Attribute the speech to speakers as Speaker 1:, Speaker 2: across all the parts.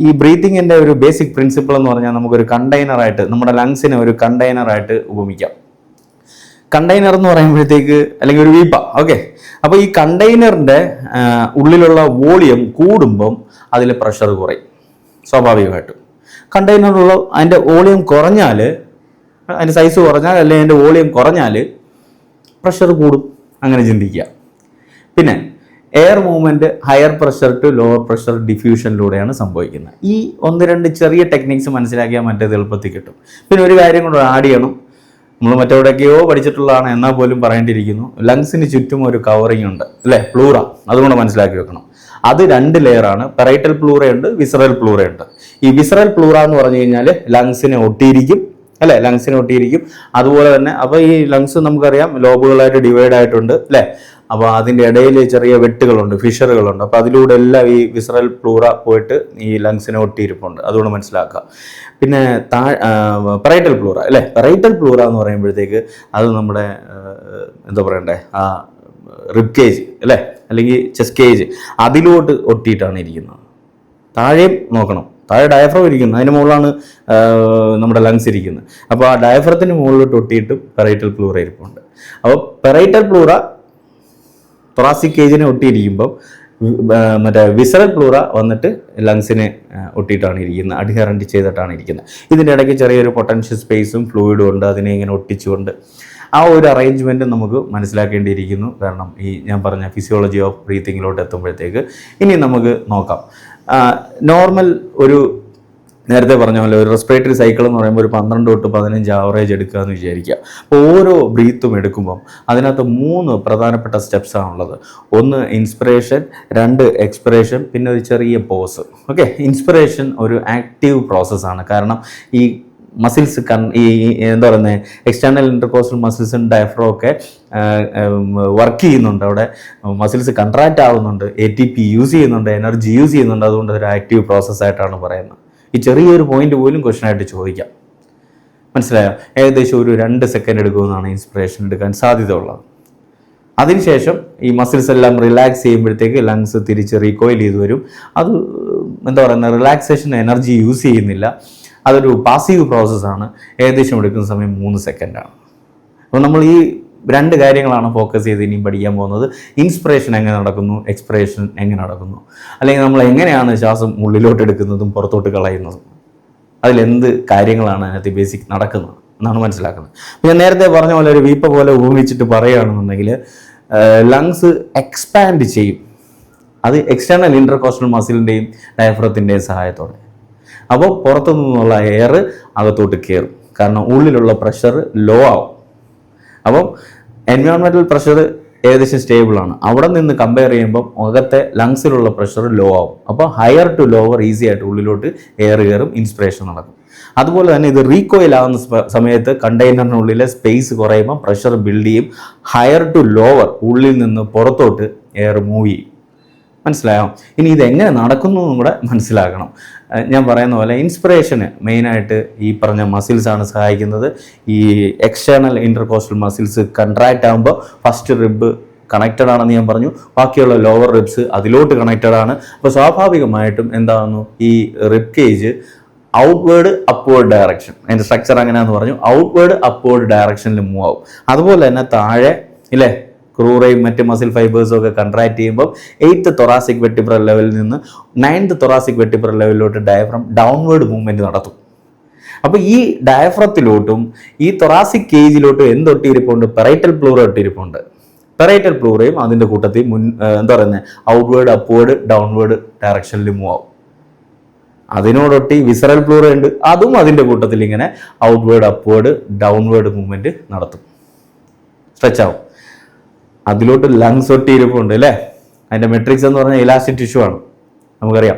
Speaker 1: ഈ ബ്രീത്തിങ്ങിൻ്റെ ഒരു basic principle എന്ന് പറഞ്ഞാൽ നമുക്കൊരു കണ്ടെയ്നറായിട്ട് നമ്മുടെ ലങ്സിനെ ഒരു കണ്ടെയ്നറായിട്ട് ഉപമിക്കാം. കണ്ടെയ്നർ എന്ന് പറയുമ്പോഴത്തേക്ക് അല്ലെങ്കിൽ ഒരു വീപ്പ, ഓക്കെ. അപ്പോൾ ഈ കണ്ടെയ്നറിൻ്റെ ഉള്ളിലുള്ള വോളിയം കൂടുമ്പം അതിൽ പ്രഷർ കുറയും സ്വാഭാവികമായിട്ടും. കണ്ടെയ്നറുള്ള അതിൻ്റെ വോളിയം കുറഞ്ഞാൽ, അതിൻ്റെ സൈസ് കുറഞ്ഞാൽ അല്ലെങ്കിൽ അതിൻ്റെ വോളിയം കുറഞ്ഞാൽ പ്രഷർ കൂടും. അങ്ങനെ ചിന്തിക്കുക. പിന്നെ air movement higher pressure to lower pressure ഡിഫ്യൂഷനിലൂടെയാണ് സംഭവിക്കുന്നത്. ഈ 1-2 ചെറിയ ടെക്നിക്സ് മനസ്സിലാക്കിയാൽ മറ്റേത് എളുപ്പത്തിൽ കിട്ടും. പിന്നെ ഒരു കാര്യം കൂടെ ആഡ് ചെയ്യണം. നമ്മൾ മറ്റെവിടെയൊക്കെയോ പഠിച്ചിട്ടുള്ളതാണ്, എന്നാൽ പോലും പറയേണ്ടിയിരിക്കുന്നു. ലങ്സിന് ചുറ്റും ഒരു കവറിങ് ഉണ്ട് അല്ലേ, പ്ലൂറ. അതുകൊണ്ട് മനസ്സിലാക്കി വെക്കണം. അത് 2 ലെയറാണ്. Parietal പ്ലൂറയുണ്ട്, visceral പ്ലൂറയുണ്ട്. ഈ വിസറൽ പ്ലൂറ എന്ന് പറഞ്ഞു കഴിഞ്ഞാൽ ലങ്സിനെ ഒട്ടിയിരിക്കും അല്ലേ, ലങ്സിനെ ഒട്ടിയിരിക്കും. അതുപോലെ തന്നെ അപ്പോൾ ഈ ലങ്സ് നമുക്കറിയാം ലോബുകളായിട്ട് ഡിവൈഡ് ആയിട്ടുണ്ട് അല്ലേ. അപ്പോൾ അതിൻ്റെ ഇടയിൽ ചെറിയ വെട്ടുകളുണ്ട്, ഫിഷറുകളുണ്ട്. അപ്പോൾ അതിലൂടെ എല്ലാം ഈ വിസറൽ പ്ലൂറ പോയിട്ട് ഈ ലങ്സിനെ ഒട്ടിയിരിപ്പുണ്ട്. അതുകൊണ്ട് മനസ്സിലാക്കുക. പിന്നെ പെറൈറ്റൽ പ്ലൂറ അല്ലേ. പെറൈറ്റൽ പ്ലൂറ എന്ന് പറയുമ്പോഴത്തേക്ക് അത് നമ്മുടെ എന്താ പറയണ്ടേ, ആ റിബ് കേജ് അല്ലേ, അല്ലെങ്കിൽ ചെസ്റ്റ് കേജ്, അതിലോട്ട് ഒട്ടിയിട്ടാണ് ഇരിക്കുന്നത്. താഴെയും നോക്കണം, താഴെ ഡയഫ്രം ഇരിക്കുന്നത്, അതിന് മുകളിലാണ് നമ്മുടെ ലങ്സ് ഇരിക്കുന്നത്. അപ്പോൾ ആ ഡയഫ്രത്തിന് മുകളിലോട്ട് ഒട്ടിയിട്ടും പെറൈറ്റൽ പ്ലൂറ ഇരിപ്പുണ്ട്. അപ്പോൾ പെറൈറ്റൽ പ്ലൂറ തൊറാസിക് കേജിനെ ഒട്ടിയിരിക്കുമ്പോൾ മറ്റേ വിസറൽ പ്ലൂറ വന്നിട്ട് ലങ്സിനെ ഒട്ടിയിട്ടാണ് ഇരിക്കുന്നത്, അഡ്ഹറൻറ്റ് ചെയ്തിട്ടാണ് ഇരിക്കുന്നത്. ഇതിൻ്റെ ഇടയ്ക്ക് ചെറിയൊരു പൊട്ടൻഷ്യൽ സ്പേസും ഫ്ലൂയിഡും ഉണ്ട്, അതിനെ ഇങ്ങനെ ഒട്ടിച്ചുകൊണ്ട് ആ ഒരു അറേഞ്ച്മെൻറ്റ് നമുക്ക് മനസ്സിലാക്കേണ്ടിയിരിക്കുന്നു. കാരണം ഈ ഞാൻ പറഞ്ഞ ഫിസിയോളജി ഓഫ് ബ്രീത്തിങ്ങിലോട്ട് എത്തുമ്പോഴത്തേക്ക് ഇനി നമുക്ക് നോക്കാം. നോർമൽ ഒരു നേരത്തെ പറഞ്ഞ പോലെ ഒരു റെസ്പിറേറ്ററി സൈക്കിൾ എന്ന് പറയുമ്പോൾ ഒരു 12 തൊട്ട് 15 ആവറേജ് എടുക്കുക എന്ന് വിചാരിക്കുക. അപ്പോൾ ഓരോ ബ്രീത്തും എടുക്കുമ്പം അതിനകത്ത് 3 പ്രധാനപ്പെട്ട സ്റ്റെപ്സ് ആണുള്ളത്. 1 ഇൻസ്പിറേഷൻ, 2 എക്സ്പിറേഷൻ, പിന്നെ ഒരു ചെറിയ പോസ്. ഓക്കെ, ഇൻസ്പിറേഷൻ ഒരു ആക്റ്റീവ് പ്രോസസ്സാണ്. കാരണം ഈ മസിൽസ് ഈ എന്താ പറയുന്നത്, എക്സ്റ്റേണൽ ഇൻ്റർകോസ്റ്റൽ മസിൽസും ഡയഫ്രം ഒക്കെ വർക്ക് ചെയ്യുന്നുണ്ട്. അവിടെ മസിൽസ് കൺട്രാക്റ്റ് ആവുന്നുണ്ട്, ATP യൂസ് ചെയ്യുന്നുണ്ട്, എനർജി യൂസ് ചെയ്യുന്നുണ്ട്. അതുകൊണ്ട് ഒരു ആക്റ്റീവ് പ്രോസസ്സായിട്ടാണ് പറയുന്നത്. ഈ ചെറിയൊരു പോയിന്റ് പോലും ക്വസ്റ്റനായിട്ട് ചോദിക്കാം. മനസ്സിലായോ? ഏകദേശം ഒരു 2 സെക്കൻഡ് എടുക്കുമെന്നാണ് ഇൻസ്പിറേഷൻ എടുക്കാൻ സാധ്യത ഉള്ളത്. അതിനുശേഷം ഈ മസിൽസ് എല്ലാം റിലാക്സ് ചെയ്യുമ്പോഴത്തേക്ക് ലങ്സ് തിരിച്ച് റീകോയിൽ ചെയ്ത് വരും. അത് എന്താ പറയുന്നത്, റിലാക്സേഷൻ എനർജി യൂസ് ചെയ്യുന്നില്ല. അതൊരു പാസീവ് പ്രോസസ്സാണ്. ഏകദേശം എടുക്കുന്ന സമയം 3 സെക്കൻഡാണ്. അപ്പോൾ നമ്മൾ ഈ 2 കാര്യങ്ങളാണ് ഫോക്കസ് ചെയ്ത് ഇനിയും പഠിക്കാൻ പോകുന്നത്. ഇൻസ്പിറേഷൻ എങ്ങനെ നടക്കുന്നു, എക്സ്പിറേഷൻ എങ്ങനെ നടക്കുന്നു, അല്ലെങ്കിൽ നമ്മൾ എങ്ങനെയാണ് ശ്വാസം ഉള്ളിലോട്ട് എടുക്കുന്നതും പുറത്തോട്ട് കളയുന്നതും, അതിലെന്ത് കാര്യങ്ങളാണ് അതിനകത്ത് ബേസിക് നടക്കുന്നത് എന്നാണ് മനസ്സിലാക്കുന്നത്. ഞാൻ നേരത്തെ പറഞ്ഞ പോലെ ഒരു വീപ്പ പോലെ ഉപമിച്ചിട്ട് പറയുകയാണെന്നുണ്ടെങ്കിൽ ലങ്സ് എക്സ്പാൻഡ് ചെയ്യും. അത് എക്സ്റ്റേണൽ ഇൻ്റർകോസ്റ്റൽ മസിലിൻ്റെയും ഡയഫ്രത്തിൻ്റെയും സഹായത്തോടെ. അപ്പോൾ പുറത്തു നിന്നുള്ള എയർ അകത്തോട്ട് കയറും. കാരണം ഉള്ളിലുള്ള പ്രഷർ ലോ ആവും. അപ്പം എൻവയോൺമെൻറ്റൽ പ്രഷർ ഏകദേശം സ്റ്റേബിളാണ്. അവിടെ നിന്ന് കമ്പയർ ചെയ്യുമ്പം അകത്തെ ലങ്സിലുള്ള പ്രഷർ ലോ ആവും. അപ്പോൾ ഹയർ ടു ലോവർ ഈസി ആയിട്ട് ഉള്ളിലോട്ട് എയർ കയറും, ഇൻസ്പിറേഷൻ നടക്കും. അതുപോലെ തന്നെ ഇത് റീകോയിൽ ആവുന്ന സമയത്ത് കണ്ടെയ്നറിനുള്ളിലെ സ്പേസ് കുറയുമ്പോൾ പ്രഷർ ബിൽഡ് ചെയ്യും. ഹയർ ടു ലോവർ, ഉള്ളിൽ നിന്ന് പുറത്തോട്ട് എയർ മൂവ് ചെയ്യും. മനസ്സിലായോ? ഇനി ഇതെങ്ങനെ നടക്കുന്നു എന്നും കൂടെ മനസ്സിലാക്കണം. ഞാൻ പറയുന്ന പോലെ ഇൻസ്പിറേഷന് മെയിനായിട്ട് ഈ പറഞ്ഞ മസിൽസാണ് സഹായിക്കുന്നത്. ഈ എക്സ്റ്റേണൽ ഇൻ്റർകോസ്റ്റൽ മസിൽസ് കൺട്രാക്റ്റ് ആകുമ്പോൾ ഫസ്റ്റ് റിബ് കണക്റ്റഡ് ആണെന്ന് ഞാൻ പറഞ്ഞു. ബാക്കിയുള്ള ലോവർ റിബ്സ് അതിലോട്ട് കണക്റ്റഡ് ആണ്. അപ്പോൾ സ്വാഭാവികമായിട്ടും എന്താകുന്നു, ഈ rib cage outward upward direction, അതിൻ്റെ സ്ട്രക്ചർ അങ്ങനെയാണെന്ന് പറഞ്ഞു, ഔട്ട്വേർഡ് അപ്വേർഡ് ഡയറക്ഷനിൽ മൂവ് ആവും. അതുപോലെ തന്നെ താഴെ ഇല്ലേ ക്രൂറയും മറ്റ് മസിൽ ഫൈബേഴ്സും ഒക്കെ കൺട്രാക്ട് ചെയ്യുമ്പോൾ 8th തൊറാസിക് വെർട്ടിബ്രൽ ലെവലിൽ നിന്ന് 9th തൊറാസിക് വെർട്ടിബ്രൽ ലെവലിലോട്ട് ഡയഫ്രം ഡൗൺവേർഡ് മൂവ്മെൻറ്റ് നടത്തും. അപ്പോൾ ഈ ഡയഫ്രത്തിലോട്ടും ഈ തൊറാസിക് കേജിലോട്ടും എന്തൊട്ടിയിരിപ്പുണ്ട്, പെറൈറ്റൽ പ്ലൂറ ഒട്ടിയിരിപ്പുണ്ട്. പെറൈറ്റൽ പ്ലൂറയും അതിൻ്റെ കൂട്ടത്തിൽ എന്താ പറയുന്നത്, ഔട്ട്വേർഡ് അപ്വേർഡ് ഡൗൺവേർഡ് ഡയറക്ഷനിൽ മൂവ് ആവും. അതിനോടൊട്ടി വിസറൽ പ്ലൂറ ഉണ്ട്, അതും അതിൻ്റെ കൂട്ടത്തിൽ ഇങ്ങനെ ഔട്ട്വേർഡ് അപ്വേർഡ് ഡൗൺവേർഡ് മൂവ്മെൻറ്റ് നടത്തും, സ്ട്രെച്ച് ആവും. അതിലോട്ട് ലങ്സ് ഒട്ടിയിരിപ്പുണ്ട് അല്ലേ. അതിൻ്റെ മെട്രിക്സ് എന്ന് പറഞ്ഞാൽ ഇലാസ്റ്റിക് ടിഷ്യൂ ആണ്, നമുക്കറിയാം.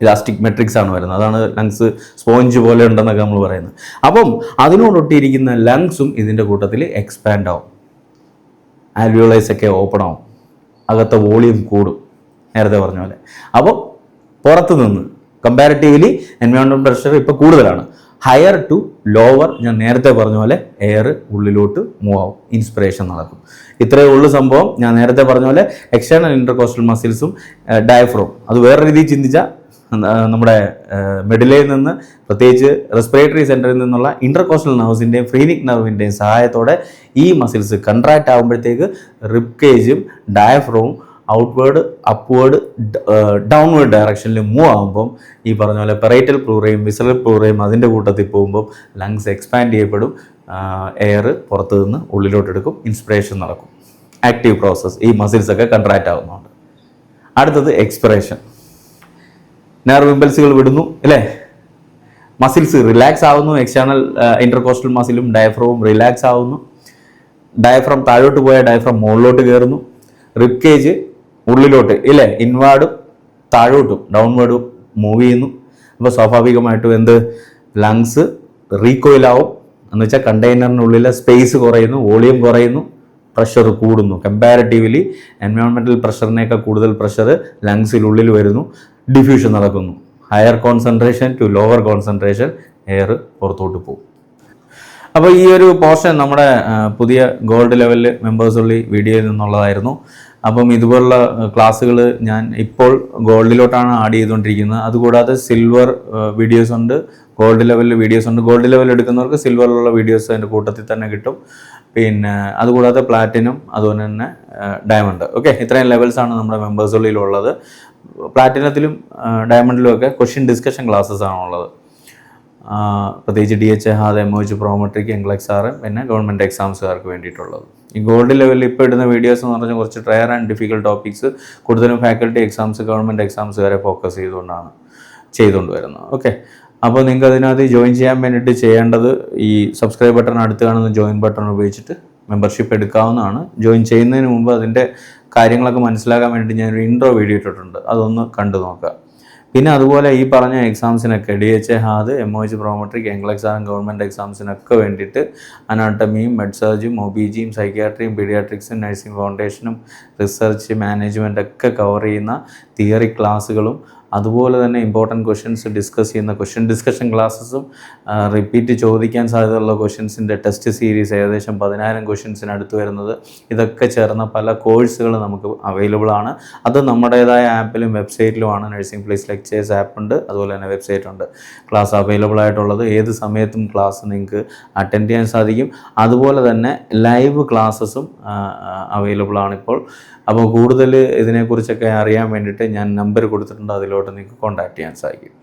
Speaker 1: ഇലാസ്റ്റിക് മെട്രിക്സ് ആണ് വരുന്നത്. അതാണ് ലങ്സ് സ്പോഞ്ച് പോലെ ഉണ്ടെന്നൊക്കെ നമ്മൾ പറയുന്നത്. അപ്പം അതിനോടൊട്ടിയിരിക്കുന്ന ലങ്സും ഇതിൻ്റെ കൂട്ടത്തിൽ എക്സ്പാൻഡ് ആവും. ആൽവിയോളൈസ് ഒക്കെ ഓപ്പൺ ആവും, അകത്തെ വോളിയം കൂടും, നേരത്തെ പറഞ്ഞ പോലെ. അപ്പോൾ പുറത്തു നിന്ന് കമ്പാരിറ്റീവ്ലി എൻവയോൺമെൻറ്റൽ പ്രഷർ ഇപ്പോൾ കൂടുതലാണ്. ഹയർ ടു ലോവർ, ഞാൻ നേരത്തെ പറഞ്ഞ പോലെ എയർ ഉള്ളിലോട്ട് മൂവ് ആവും, ഇൻസ്പിറേഷൻ നടക്കും. ഇത്രയേ ഉള്ളൂ സംഭവം. ഞാൻ നേരത്തെ പറഞ്ഞ പോലെ എക്സ്റ്റേണൽ ഇൻ്റർകോസ്റ്റൽ മസിൽസും ഡയഫ്രം, അത് വേറെ രീതിയിൽ ചിന്തിച്ചാൽ നമ്മുടെ മെഡിലയിൽ നിന്ന്, പ്രത്യേകിച്ച് റെസ്പിറേറ്ററി സെൻറ്ററിൽ നിന്നുള്ള ഇൻ്റർകോസ്റ്റൽ നെർവ്സിൻ്റെയും ഫ്രീനിക് നെർവിൻ്റെയും സഹായത്തോടെ ഈ മസിൽസ് കൺട്രാക്റ്റ് ആകുമ്പോഴത്തേക്ക് റിബ് കേജും ഡയഫ്രവും ഔട്ട്വേർഡ്, അപ്വേർഡ്, ഡൗൺവേർഡ് ഡയറക്ഷനിൽ മൂവ് ആകുമ്പം ഈ പറഞ്ഞ പോലെ പെറൈറ്റൽ പ്ലൂറയും വിസറൽ പ്ലൂറയും അതിൻ്റെ കൂട്ടത്തിൽ പോകുമ്പോൾ ലങ്സ് എക്സ്പാൻഡ് ചെയ്യപ്പെടും, എയർ പുറത്തു നിന്ന് ഉള്ളിലോട്ടെടുക്കും, ഇൻസ്പിറേഷൻ നടക്കും. ആക്റ്റീവ് പ്രോസസ്സ്, ഈ മസിൽസൊക്കെ കൺട്രാക്റ്റ് ആകുന്നുണ്ട്. അടുത്തത് എക്സ്പിറേഷൻ. നെർവ് ഇമ്പൽസുകൾ വിടുന്നു അല്ലേ, മസിൽസ് റിലാക്സ് ആവുന്നു, എക്സ്റ്റേണൽ ഇൻ്റർകോസ്റ്റൽ മസിലും ഡയഫ്രവും റിലാക്സ് ആവുന്നു, ഡയഫ്രം താഴോട്ട് പോയാൽ ഡയഫ്രം മുകളിലോട്ട് കയറുന്നു, റിബ് കേജ് ഉള്ളിലോട്ട് ഇല്ലേ ഇൻവാർഡും താഴോട്ടും ഡൗൺവേർഡും മൂവ് ചെയ്യുന്നു. അപ്പോൾ സ്വാഭാവികമായിട്ടും എന്ത്, ലങ്സ് റീകോയിലാവും, എന്ന് വെച്ചാൽ കണ്ടെയ്നറിനുള്ളിലെ സ്പേസ് കുറയുന്നു, വോളിയം കുറയുന്നു, പ്രഷർ കൂടുന്നു. കമ്പാരിറ്റീവ്ലി എൻവയോൺമെൻറ്റൽ പ്രഷറിനേക്കാൾ കൂടുതൽ പ്രഷർ ലങ്സിനുള്ളിൽ വരുന്നു, ഡിഫ്യൂഷൻ നടക്കുന്നു. Higher concentration to lower concentration, air പുറത്തോട്ട് പോകും. അപ്പോൾ ഈ ഒരു പോർഷൻ നമ്മുടെ പുതിയ ഗോൾഡ് ലെവൽ മെമ്പേഴ്സ് ഉള്ളി വീഡിയോയിൽ നിന്നുള്ളതായിരുന്നു. അപ്പം ഇതുപോലുള്ള ക്ലാസ്സുകൾ ഞാൻ ഇപ്പോൾ ഗോൾഡിലോട്ടാണ് ആഡ് ചെയ്തുകൊണ്ടിരിക്കുന്നത്. അതുകൂടാതെ സിൽവർ വീഡിയോസ് ഉണ്ട്, ഗോൾഡ് ലെവലിൽ വീഡിയോസ് ഉണ്ട്. ഗോൾഡ് ലെവൽ എടുക്കുന്നവർക്ക് സിൽവറിലുള്ള വീഡിയോസ് അതിൻ്റെ കൂട്ടത്തിൽ തന്നെ കിട്ടും. പിന്നെ അതുകൂടാതെ പ്ലാറ്റിനം, അതുപോലെ തന്നെ ഡയമണ്ട്. ഓക്കെ, ഇത്രയും ലെവൽസാണ് നമ്മുടെ മെമ്പേഴ്സ് ഉള്ളിലുള്ളത്. പ്ലാറ്റിനത്തിലും ഡയമണ്ടിലും ഒക്കെ ക്വസ്റ്റ്യൻ ഡിസ്കഷൻ ക്ലാസ്സസ് ആണുള്ളത്. പ്രത്യേകിച്ച് DHA, HAAD, MOH, Prometric, NCLEX, പിന്നെ ഗവൺമെൻറ് എക്സാംസുകാർക്ക് വേണ്ടിയിട്ടുള്ളത്. ഈ ഗോൾഡ് ലെവലിൽ ഇപ്പോൾ ഇടുന്ന വീഡിയോസ് എന്ന് പറഞ്ഞാൽ കുറച്ച് റയർ ആൻഡ് ഡിഫിക്കൽട്ട് ടോപ്പിക്സ്, കൂടുതലും ഫാക്കൽറ്റി എക്സാംസ്, ഗവൺമെൻറ് എക്സാംസുകാരെ ഫോക്കസ് ചെയ്തുകൊണ്ട് വരുന്നത്. ഓക്കെ, അപ്പോൾ നിങ്ങൾക്ക് അതിനകത്ത് ജോയിൻ ചെയ്യാൻ വേണ്ടിയിട്ട് ചെയ്യേണ്ടത് ഈ സബ്സ്ക്രൈബ് ബട്ടൺ അടുത്ത് കാണുന്ന ജോയിൻ ബട്ടൺ ഉപയോഗിച്ചിട്ട് മെമ്പർഷിപ്പ് എടുക്കാവുന്നതാണ്. ജോയിൻ ചെയ്യുന്നതിന് മുമ്പ് അതിൻ്റെ കാര്യങ്ങളൊക്കെ മനസ്സിലാക്കാൻ വേണ്ടിയിട്ട് ഞാനൊരു ഇൻട്രോ വീഡിയോ ഇട്ടിട്ടുണ്ട്, അതൊന്ന് കണ്ടു നോക്കുക. പിന്നെ അതുപോലെ ഈ പറഞ്ഞ എക്സാംസിനൊക്കെ DHA, HAAD, MOH, Prometric, NCLEX, government എക്സാംസിനൊക്കെ വേണ്ടിയിട്ട് അനാട്ടമിയും മെഡ്സർജും OBGയും സൈക്യാട്രിയും പീഡിയാട്രിക്സും നഴ്സിംഗ് ഫൗണ്ടേഷനും റിസർച്ച് മാനേജ്മെൻ്റ് ഒക്കെ കവർ ചെയ്യുന്ന തിയറി ക്ലാസ്സുകളും അതുപോലെ തന്നെ ഇമ്പോർട്ടൻറ്റ് ക്വസ്റ്റ്യൻസ് ഡിസ്കസ് ചെയ്യുന്ന ക്വസ്റ്റ്യൻ ഡിസ്കഷൻ ക്ലാസ്സസും റിപ്പീറ്റ് ചോദിക്കാൻ സാധ്യതയുള്ള ക്വസ്റ്റ്യൻസിൻ്റെ ടെസ്റ്റ് സീരീസ് ഏകദേശം 10,000 ക്വസ്റ്റ്യൻസിനടുത്ത് വരുന്നത്, ഇതൊക്കെ ചേർന്ന പല കോഴ്സുകൾ നമുക്ക് അവൈലബിൾ ആണ്. അത് നമ്മുടേതായ ആപ്പിലും വെബ്സൈറ്റിലുമാണ്. നഴ്സിംഗ് പ്ലേസ് ലെക്ചേഴ്സ് ആപ്പ് ഉണ്ട്, അതുപോലെ തന്നെ വെബ്സൈറ്റ് ഉണ്ട്. ക്ലാസ് അവൈലബിൾ ആയിട്ടുള്ളത്, ഏത് സമയത്തും ക്ലാസ് നിങ്ങൾക്ക് അറ്റൻഡ് ചെയ്യാൻ സാധിക്കും. അതുപോലെ തന്നെ ലൈവ് ക്ലാസ്സസും അവൈലബിൾ ആണിപ്പോൾ. അപ്പോൾ കൂടുതൽ ഇതിനെക്കുറിച്ചൊക്കെ അറിയാൻ വേണ്ടിയിട്ട് ഞാൻ നമ്പർ കൊടുത്തിട്ടുണ്ട്, അതിലോട്ട് നിങ്ങൾക്ക് കോൺടാക്റ്റ് ചെയ്യാൻ സാധിക്കും.